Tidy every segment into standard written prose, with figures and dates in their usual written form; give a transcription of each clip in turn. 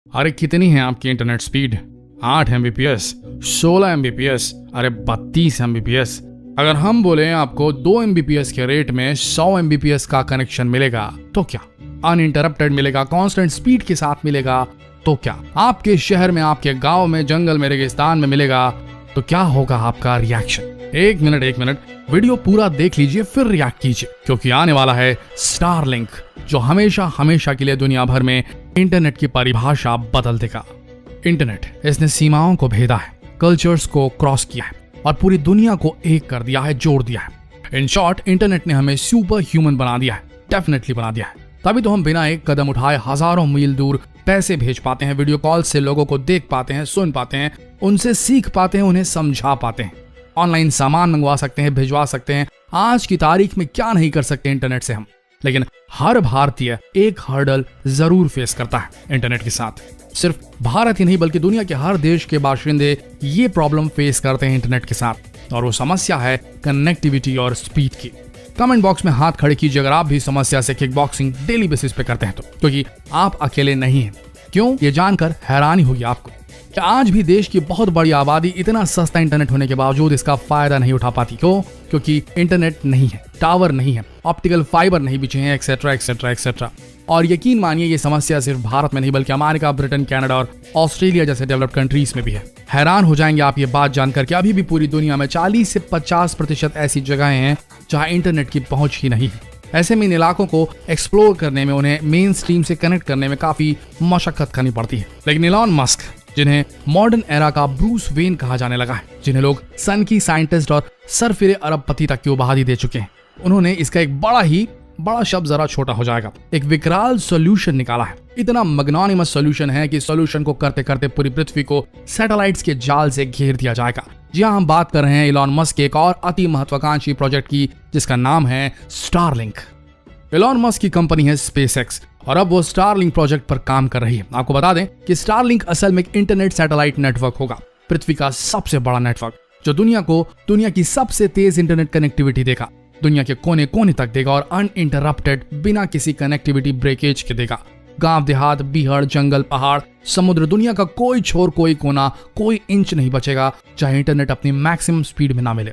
अरे कितनी है आपकी इंटरनेट स्पीड? 8 Mbps, 16 Mbps, अरे 32 Mbps। अगर हम बोले आपको 2 Mbps के रेट में 100 Mbps का कनेक्शन मिलेगा तो क्या? अनइंटरप्टेड मिलेगा, कांस्टेंट स्पीड के साथ मिलेगा तो क्या? आपके शहर में, आपके गांव में, जंगल में, रेगिस्तान में मिलेगा तो क्या होगा आपका रिएक्शन? एक मिनट वीडियो पूरा देख लीजिए फिर रिएक्ट कीजिए, क्योंकि आने वाला है स्टारलिंक, जो हमेशा के लिए दुनिया भर में इंटरनेट की परिभाषा बदल देगा। इंटरनेट, इसने सीमाओं को भेदा है, कल्चर्स को क्रॉस किया है और पूरी दुनिया को एक कर दिया है, जोड़ दिया है। इन शॉर्ट, इंटरनेट ने हमें सुपर ह्यूमन बना दिया है, डेफिनेटली बना दिया है। तभी तो हम बिना एक कदम उठाए हजारों मील दूर पैसे भेज पाते हैं, वीडियो कॉल से लोगों को देख पाते हैं, सुन पाते हैं, उनसे सीख पाते हैं, उन्हें समझा पाते हैं, ऑनलाइन सामान मंगवा सकते हैं, भिजवा सकते हैं। आज की तारीख में क्या नहीं कर सकते इंटरनेट से हम। लेकिन हर भारतीय एक हर्डल जरूर फेस करता है इंटरनेट के साथ। सिर्फ भारत ही नहीं बल्कि दुनिया के हर देश के बाशिंदे ये प्रॉब्लम फेस करते हैं इंटरनेट के साथ, और वो समस्या है कनेक्टिविटी और स्पीड की। कमेंट बॉक्स में हाथ खड़े कीजिए अगर आप भी समस्या से किक बॉक्सिंग डेली बेसिस पे करते हैं तो, क्योंकि आप अकेले नहीं हैं। क्यों? ये जानकर हैरानी होगी आपको कि आज भी देश की बहुत बड़ी आबादी इतना सस्ता इंटरनेट होने के बावजूद इसका फायदा नहीं उठा पाती। क्यों? क्योंकि इंटरनेट नहीं है, टावर नहीं है, ऑप्टिकल फाइबर नहीं बिछे हैं, एक्सेट्रा एक्सेट्रा एक्सेट्रा। और यकीन मानिए ये समस्या सिर्फ भारत में नहीं बल्कि अमेरिका, ब्रिटेन, कनाडा और ऑस्ट्रेलिया जैसे डेवलप्ड कंट्रीज में भी है। हैरान हो जाएंगे आप ये बात जानकर कि अभी भी पूरी दुनिया में 40 से 50% ऐसी जगहें हैं जहां इंटरनेट की पहुंच ही नहीं है। ऐसे में इन इलाकों को एक्सप्लोर करने में, उन्हें मेन स्ट्रीम से कनेक्ट करने में काफी मशक्कत करनी पड़ती है। लेकिन इलॉन मस्क, जिन्हें मॉडर्न एरा का ब्रूस वेन कहा जाने लगा है, जिन्हें लोग सन की साइंटिस्ट और सरफिरे अरबपति तक की उपाधि दे चुके हैं, उन्होंने इसका एक बड़ा शब्द जरा छोटा हो जाएगा, एक विकराल सॉल्यूशन निकाला है। इतना मैग्नानिमस सॉल्यूशन है कि सॉल्यूशन को करते करते पूरी पृथ्वी को सैटेलाइट्स के जाल से घेर दिया जाएगा। जी हाँ, हम बात कर रहे हैं इलॉन मस्क के एक और अति महत्वाकांक्षी प्रोजेक्ट की, जिसका नाम है स्टारलिंक। इलॉन मस्क की कंपनी है स्पेसएक्स और अब वो स्टारलिंक प्रोजेक्ट पर काम कर रही है। आपको बता दें कि स्टारलिंक असल में एक इंटरनेट सैटेलाइट नेटवर्क होगा, पृथ्वी का सबसे बड़ा नेटवर्क, जो दुनिया को दुनिया की सबसे तेज इंटरनेट कनेक्टिविटी देगा, दुनिया के कोने कोने तक देगा और अनइंटरप्टेड, बिना किसी कनेक्टिविटी ब्रेकेज के देगा। गांव देहात, बीहड़, जंगल, पहाड़, समुद्र, दुनिया का कोई छोर, कोई कोना, कोई इंच नहीं बचेगा चाहे इंटरनेट अपनी मैक्सिमम स्पीड में ना मिले।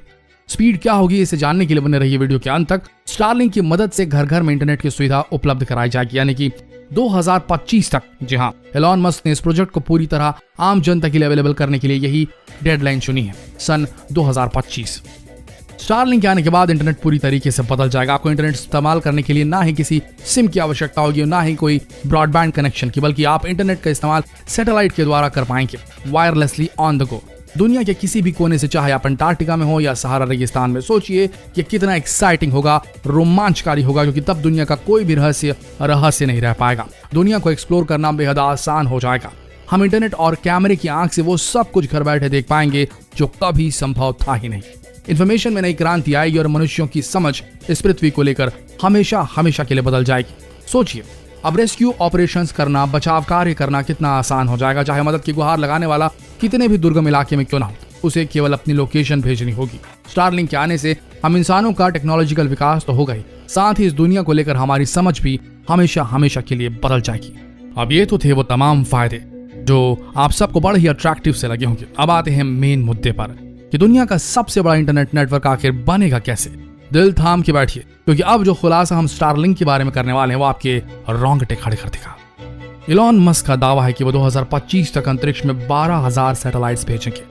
स्पीड क्या होगी इसे जानने के लिए बने रहिए वीडियो के अंत तक। स्टारलिंक की मदद से घर घर में इंटरनेट की सुविधा उपलब्ध कराई जाएगी, यानी कि 2025 तक। जी हाँ, एलॉन मस्क ने इस प्रोजेक्ट को पूरी तरह आम जनता के लिए अवेलेबल करने के लिए यही डेडलाइन चुनी है, सन 2025। स्टारलिंक आने के बाद इंटरनेट पूरी तरीके से बदल जाएगा। आपको इंटरनेट इस्तेमाल करने के लिए ना ही किसी सिम की आवश्यकता होगी, ना ही कोई ब्रॉडबैंड कनेक्शन की, बल्कि आप इंटरनेट का इस्तेमाल सैटेलाइट के द्वारा कर पाएंगे, वायरलेसली ऑन द गो, दुनिया के किसी भी कोने से, चाहे आप अंटार्कटिका में हो या सहारा रेगिस्तान में। सोचिए ये कितना एक्साइटिंग होगा, रोमांचकारी होगा, क्योंकि तब दुनिया का कोई भी रहस्य नहीं रह पाएगा। दुनिया को एक्सप्लोर करना बेहद आसान हो जाएगा। हम इंटरनेट और कैमरे की आंख से वो सब कुछ घर बैठे देख पाएंगे जो कभी संभव था ही नहीं। इंफॉर्मेशन में नई क्रांति आएगी और मनुष्यों की समझ इस पृथ्वी को लेकर हमेशा के लिए बदल जाएगी। सोचिए, अब रेस्क्यू ऑपरेशंस करना, बचाव कार्य करना कितना आसान हो जाएगा। चाहे मदद की गुहार लगाने वाला कितने भी दुर्गम इलाके में क्यों ना हो, उसे केवल अपनी लोकेशन भेजनी होगी। स्टारलिंक के आने से हम इंसानों का टेक्नोलॉजिकल विकास तो होगा ही, साथ ही इस दुनिया को लेकर हमारी समझ भी हमेशा के लिए बदल जाएगी। अब ये तो थे वो तमाम फायदे जो आप सबको बड़े ही अट्रैक्टिव से लगे होंगे। अब आते हैं मेन मुद्दे पर कि दुनिया का सबसे बड़ा इंटरनेट नेटवर्क आखिर बनेगा कैसे। दिल थाम के बैठिए, क्योंकि अब जो खुलासा हम स्टारलिंक के बारे में करने वाले हैं वो आपके रोंगटे खड़े कर देगा। इलॉन मस्क का दावा है कि वो 2025 तक अंतरिक्ष में 12,000 सैटेलाइट्स भेजेंगे।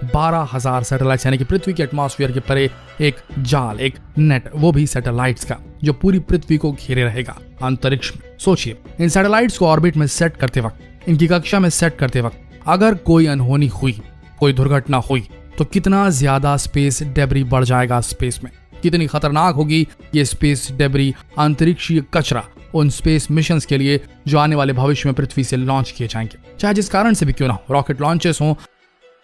12,000 सैटेलाइट्स, यानी कि पृथ्वी के एटमॉस्फेयर के परे एक जाल, एक नेट, वो भी सैटेलाइट्स का, जो पूरी पृथ्वी को घेरे रहेगा अंतरिक्ष में। सोचिए, इन सैटेलाइट्स को ऑर्बिट में सेट करते वक्त, इनकी कक्षा में सेट करते वक्त अगर कोई अनहोनी हुई, कोई दुर्घटना हुई, तो कितना ज्यादा स्पेस डेब्री बढ़ जाएगा स्पेस में, कितनी खतरनाक होगी ये स्पेस डेब्री, अंतरिक्षीय कचरा उन स्पेस मिशंस के लिए जो आने वाले भविष्य में पृथ्वी से लॉन्च किए जाएंगे, चाहे जिस कारण से भी क्यों ना हो। रॉकेट लॉन्चेस हों,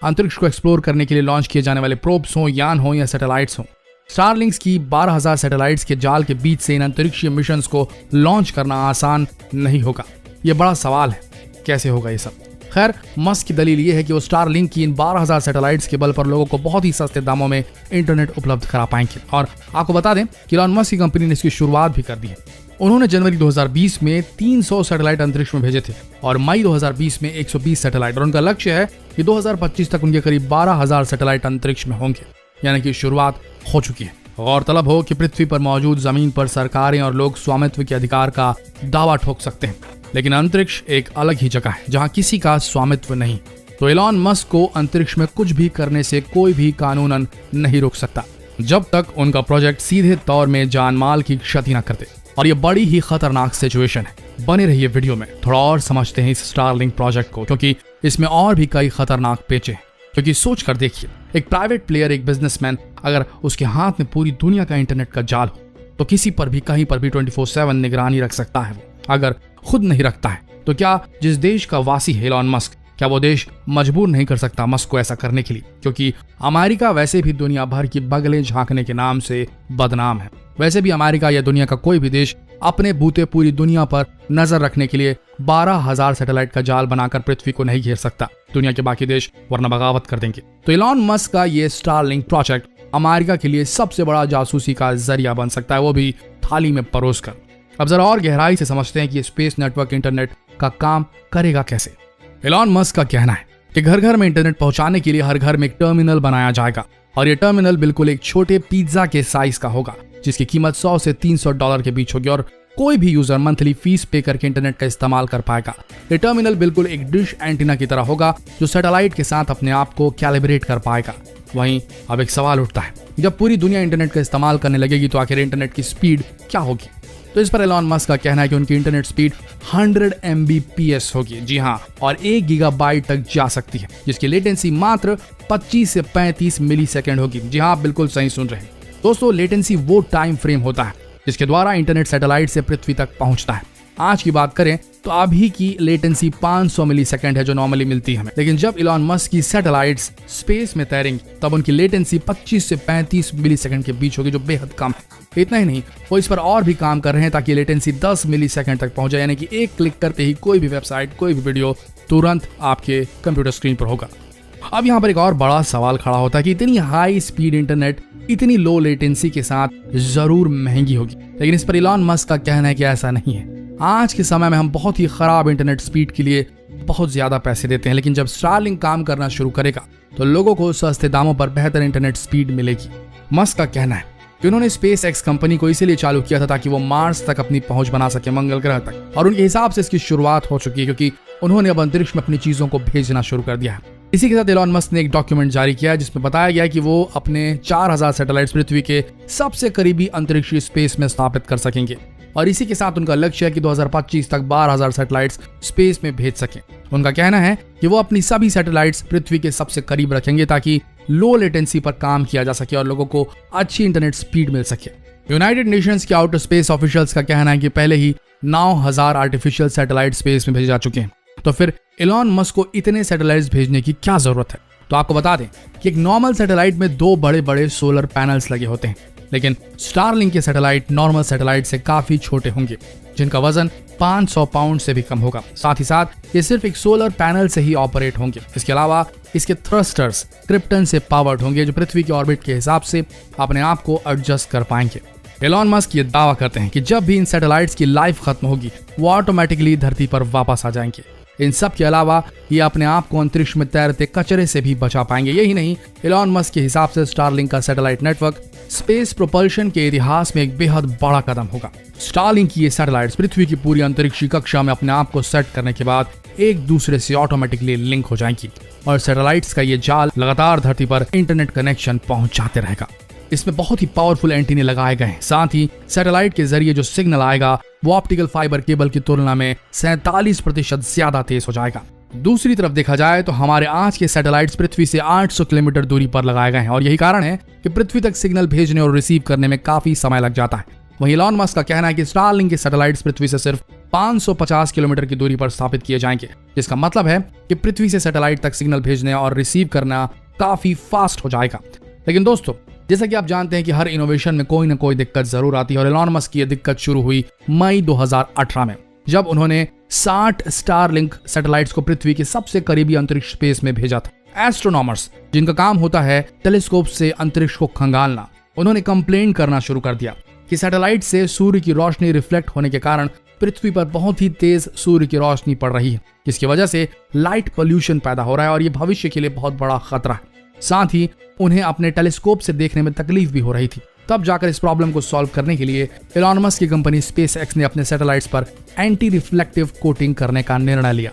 अंतरिक्ष को एक्सप्लोर करने के लिए लॉन्च किए जाने वाले प्रोब्स हों, यान हों या सैटेलाइट्स हों। स्टारलिंक्स की 12,000 सैटेलाइट्स के जाल के बीच से इन अंतरिक्षीय मिशंस को लॉन्च करना आसान नहीं होगा। ये बड़ा सवाल है, कैसे होगा ये सब। खैर, मस्क की दलील ये है कि वो स्टारलिंक की इन 12,000 सैटेलाइट्स के बल पर लोगों को बहुत ही सस्ते दामों में इंटरनेट उपलब्ध करा पाएंगे। और आपको बता दें कि इलॉन मस्क की कंपनी ने इसकी शुरुआत भी कर दी है। उन्होंने जनवरी 2020 में 300 सैटेलाइट अंतरिक्ष में भेजे थे और मई 2020 में 120 सैटेलाइट, और उनका लक्ष्य है कि 2025 तक उनके करीब 12,000 सैटेलाइट अंतरिक्ष में होंगे, यानी कि शुरुआत हो चुकी है। गौरतलब हो कि पृथ्वी पर मौजूद जमीन पर सरकारें और लोग स्वामित्व के अधिकार का दावा ठोक सकते हैं, लेकिन अंतरिक्ष एक अलग ही जगह है जहां किसी का स्वामित्व नहीं। तो इलॉन मस्क को अंतरिक्ष में कुछ भी करने से कोई भी कानूनन नहीं रोक सकता, जब तक उनका प्रोजेक्ट सीधे तौर में जान माल की क्षति न करते। और ये बड़ी ही खतरनाक सिचुएशन है। बने रहिए वीडियो में, थोड़ा और समझते हैं इस स्टारलिंक प्रोजेक्ट को, क्योंकि इसमें और भी कई खतरनाक पेचे हैं। क्योंकि सोच कर देखिए, एक प्राइवेट प्लेयर, एक बिजनेसमैन, अगर उसके हाथ में पूरी दुनिया का इंटरनेट का जाल हो तो किसी पर भी कहीं पर भी 24/7 निगरानी रख सकता है। वो अगर खुद नहीं रखता है तो क्या जिस देश का वासी है इलॉन मस्क, क्या वो देश मजबूर नहीं कर सकता मस्क को ऐसा करने के लिए? क्योंकि अमेरिका वैसे भी दुनिया भर की बगलें झांकने के नाम से बदनाम है। वैसे भी अमेरिका या दुनिया का कोई भी देश अपने बूते पूरी दुनिया पर नजर रखने के लिए 12,000 सैटेलाइट का जाल बनाकर पृथ्वी को नहीं घेर सकता दुनिया के बाकी देश, वरना बगावत कर देंगे। तो इलॉन मस्क का ये स्टारलिंक प्रोजेक्ट अमेरिका के लिए सबसे बड़ा जासूसी का जरिया बन सकता है, वो भी थाली में परोस कर। अब जरा और गहराई से समझते हैं कि स्पेस नेटवर्क इंटरनेट का काम करेगा कैसे। इलॉन मस्क का कहना है कि घर घर में इंटरनेट पहुंचाने के लिए हर घर में एक टर्मिनल बनाया जाएगा, और ये टर्मिनल बिल्कुल एक छोटे पिज्जा के साइज का होगा, जिसकी कीमत $100 से $300 के बीच होगी, और कोई भी यूजर मंथली फीस पे करके इंटरनेट का इस्तेमाल कर पाएगा। ये टर्मिनल बिल्कुल एक डिश एंटीना की तरह होगा जो सैटेलाइट के साथ अपने आप को कैलिब्रेट कर पाएगा। वहीं अब एक सवाल उठता है, जब पूरी दुनिया इंटरनेट का इस्तेमाल करने लगेगी तो आखिर इंटरनेट की स्पीड क्या होगी? तो इस पर एलॉन मस्क का कहना है कि उनकी इंटरनेट स्पीड 100 Mbps होगी। जी हाँ, और 1 गीगाबाइट तक जा सकती है, जिसकी लेटेंसी मात्र 25 से 35 मिलीसेकंड होगी। जी हाँ, आप बिल्कुल सही सुन रहे हैं दोस्तों। लेटेंसी वो टाइम फ्रेम होता है जिसके द्वारा इंटरनेट सैटेलाइट से पृथ्वी तक पहुंचता है। आज की बात करें तो अभी की लेटेंसी 500 मिलीसेकंड है जो नॉर्मली मिलती है हमें, लेकिन जब इलॉन मस्क की सैटेलाइट्स स्पेस में तैरेंगी तब उनकी लेटेंसी 25 से 35 मिलीसेकंड के बीच होगी, जो बेहद कम है। इतना ही नहीं, वो इस पर और भी काम कर रहे हैं ताकि लेटेंसी 10 मिलीसेकंड तक पहुंचे, यानी कि एक क्लिक करते ही कोई भी वेबसाइट, कोई भी वीडियो तुरंत आपके कंप्यूटर स्क्रीन पर होगा। अब यहाँ पर एक और बड़ा सवाल खड़ा होता है कि इतनी हाई स्पीड इंटरनेट इतनी लो लेटेंसी के साथ जरूर महंगी होगी, लेकिन इस पर इलॉन मस्क का कहना है कि ऐसा नहीं है। आज के समय में हम बहुत ही खराब इंटरनेट स्पीड के लिए बहुत ज्यादा पैसे देते हैं, लेकिन जब स्टारलिंक काम करना शुरू करेगा तो लोगों को सस्ते दामों पर बेहतर इंटरनेट स्पीड मिलेगी। मस्क का कहना है कि उन्होंने स्पेस एक्स कंपनी को इसीलिए चालू किया था ताकि वो मार्स तक अपनी पहुंच बना सके, मंगल ग्रह तक, और उनके हिसाब से इसकी शुरुआत हो चुकी है क्योंकि उन्होंने अब अंतरिक्ष में अपनी चीजों को भेजना शुरू कर दिया है। इसी के साथ एलॉन मस्क ने एक डॉक्यूमेंट जारी किया है जिसमें बताया गया है कि वो अपने 4,000 सैटेलाइट्स पृथ्वी के सबसे करीबी अंतरिक्षीय स्पेस में स्थापित कर सकेंगे, और इसी के साथ उनका लक्ष्य है कि 2025 तक 12,000 सैटेलाइट्स स्पेस में भेज सकें। उनका कहना है कि वो अपनी सभी सैटेलाइट्स पृथ्वी के सबसे करीब रखेंगे ताकि लो लेटेंसी पर काम किया जा सके और लोगों को अच्छी इंटरनेट स्पीड मिल सके। यूनाइटेड नेशंस के आउटर स्पेस ऑफिशियल्स का कहना है कि पहले ही 9,000 आर्टिफिशियल सैटेलाइट स्पेस में भेजे जा चुके हैं, तो फिर एलॉन मस्क को इतने सैटेलाइट्स भेजने की क्या जरूरत है? तो आपको बता दें कि एक नॉर्मल सैटेलाइट में 2 बड़े बड़े सोलर पैनल्स लगे होते हैं, लेकिन स्टारलिंक के सैटेलाइट नॉर्मल सैटेलाइट से काफी छोटे होंगे, जिनका वजन 500 पाउंड से भी कम होगा। साथ ही साथ ये सिर्फ एक सोलर पैनल से ही ऑपरेट होंगे। इसके अलावा इसके थ्रस्टर्स क्रिप्टन से पावर्ड होंगे जो पृथ्वी की ऑर्बिट के हिसाब से अपने आप को एडजस्ट कर पाएंगे। एलॉन मस्क ये दावा करते हैं कि जब भी इन सैटेलाइट्स की लाइफ खत्म होगी वो ऑटोमेटिकली धरती पर वापस आ जाएंगे। इन सब के अलावा ये अपने आप को अंतरिक्ष में तैरते कचरे से भी बचा पाएंगे। यही नहीं, एलॉन मस्क के हिसाब से स्टारलिंक का सैटेलाइट नेटवर्क स्पेस प्रोपल्शन के इतिहास में एक बेहद बड़ा कदम होगा। स्टारलिंक की ये सैटेलाइट्स पृथ्वी की पूरी अंतरिक्षीय कक्षा में अपने आप को सेट करने के बाद एक दूसरे से ऑटोमेटिकली लिंक हो जाएंगी और सैटेलाइट्स का ये जाल लगातार धरती पर इंटरनेट कनेक्शन पहुंचाते रहेगा। इसमें बहुत ही पावरफुल एंटीने लगाए गए हैं। साथ ही सैटेलाइट के जरिए जो सिग्नल आएगा वो ऑप्टिकल फाइबर केबल की तुलना में 47% ज्यादा तेज हो जाएगा। दूसरी तरफ देखा जाए तो हमारे आज के सैटेलाइट्स पृथ्वी से 800 किलोमीटर दूरी पर लगाए गए हैं और यही कारण है कि पृथ्वी तक सिग्नल भेजने और रिसीव करने में काफी समय लग जाता है। वहीं एलॉन मस्क का कहना है कि स्टारलिंक के सैटेलाइट्स पृथ्वी से सिर्फ 550 किलोमीटर की दूरी पर स्थापित किए जाएंगे, जिसका मतलब है कि पृथ्वी से सैटेलाइट तक सिग्नल भेजने और रिसीव करना काफी फास्ट हो जाएगा। लेकिन दोस्तों, जैसा कि आप जानते हैं कि हर इनोवेशन में कोई ना कोई दिक्कत जरूर आती है और एलॉन मस्क की यह दिक्कत शुरू हुई मई 2018 में, जब उन्होंने 60 स्टारलिंक सैटेलाइट्स को पृथ्वी के सबसे करीबी अंतरिक्ष स्पेस में भेजा था। एस्ट्रोनॉमर्स, जिनका काम होता है टेलीस्कोप से अंतरिक्ष को खंगालना, उन्होंने कंप्लेन करना शुरू कर दिया कि सैटेलाइट से सूर्य की रोशनी रिफ्लेक्ट होने के कारण पृथ्वी पर बहुत ही तेज सूर्य की रोशनी पड़ रही है, जिसकी वजह से लाइट पोल्यूशन पैदा हो रहा है और ये भविष्य के लिए बहुत बड़ा खतरा है। साथ ही उन्हें अपने टेलीस्कोप से देखने में तकलीफ भी हो रही थी। तब जाकर इस प्रॉब्लम को सॉल्व करने के लिए एलॉन मस्क की कंपनी स्पेसएक्स ने अपने सैटेलाइट्स पर एंटी रिफ्लेक्टिव कोटिंग करने का निर्णय लिया।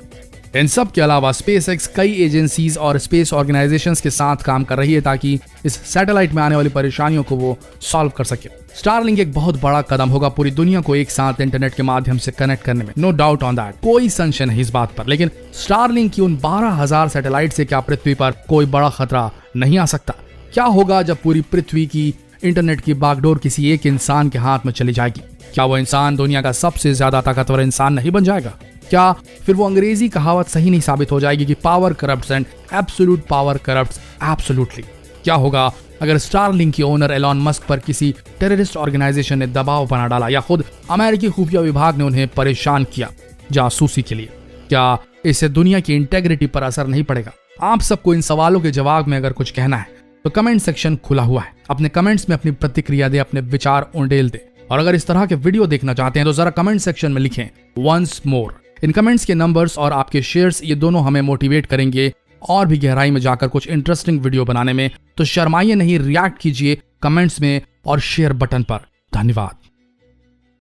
इन सब के अलावा स्पेसएक्स कई एजेंसीज और स्पेस ऑर्गेनाइजेशंस के साथ काम कर रही है ताकि इस सैटेलाइट में आने वाली परेशानियों को वो सॉल्व कर सके। स्टारलिंक एक बहुत बड़ा कदम होगा पूरी दुनिया को एक साथ इंटरनेट के माध्यम से कनेक्ट करने में, नो डाउट ऑन दैट, कोई संशय नहीं इस बात पर। लेकिन स्टारलिंक की उन 12,000 सैटेलाइट से क्या पृथ्वी पर कोई बड़ा खतरा नहीं आ सकता? क्या होगा जब पूरी पृथ्वी की इंटरनेट की बागडोर किसी एक इंसान के हाथ में चली जाएगी? क्या वो इंसान दुनिया का सबसे ज्यादा ताकतवर इंसान नहीं बन जाएगा? क्या फिर वो अंग्रेजी कहावत सही नहीं साबित हो जाएगी कि power corrupts and absolute power corrupts absolutely? क्या होगा अगर स्टारलिंक के ओनर एलॉन मस्क पर किसी टेररिस्ट ऑर्गेनाइजेशन ने दबाव बना डाला या खुद अमेरिकी खुफिया विभाग ने उन्हें परेशान किया जासूसी के लिए? क्या इससे दुनिया की इंटेग्रिटी पर असर नहीं पड़ेगा? आप सबको इन सवालों के जवाब में अगर कुछ कहना है तो कमेंट सेक्शन खुला हुआ है। अपने कमेंट्स में अपनी प्रतिक्रिया दे, अपने विचार उंडेल दे। और अगर इस तरह के वीडियो देखना चाहते हैं तो जरा कमेंट सेक्शन में लिखें वंस मोर। इन कमेंट्स के नंबर्स और आपके शेयर्स, ये दोनों हमें मोटिवेट करेंगे और भी गहराई में जाकर कुछ इंटरेस्टिंग वीडियो बनाने में। तो शर्माइए नहीं, रिएक्ट कीजिए कमेंट्स में और शेयर बटन पर। धन्यवाद।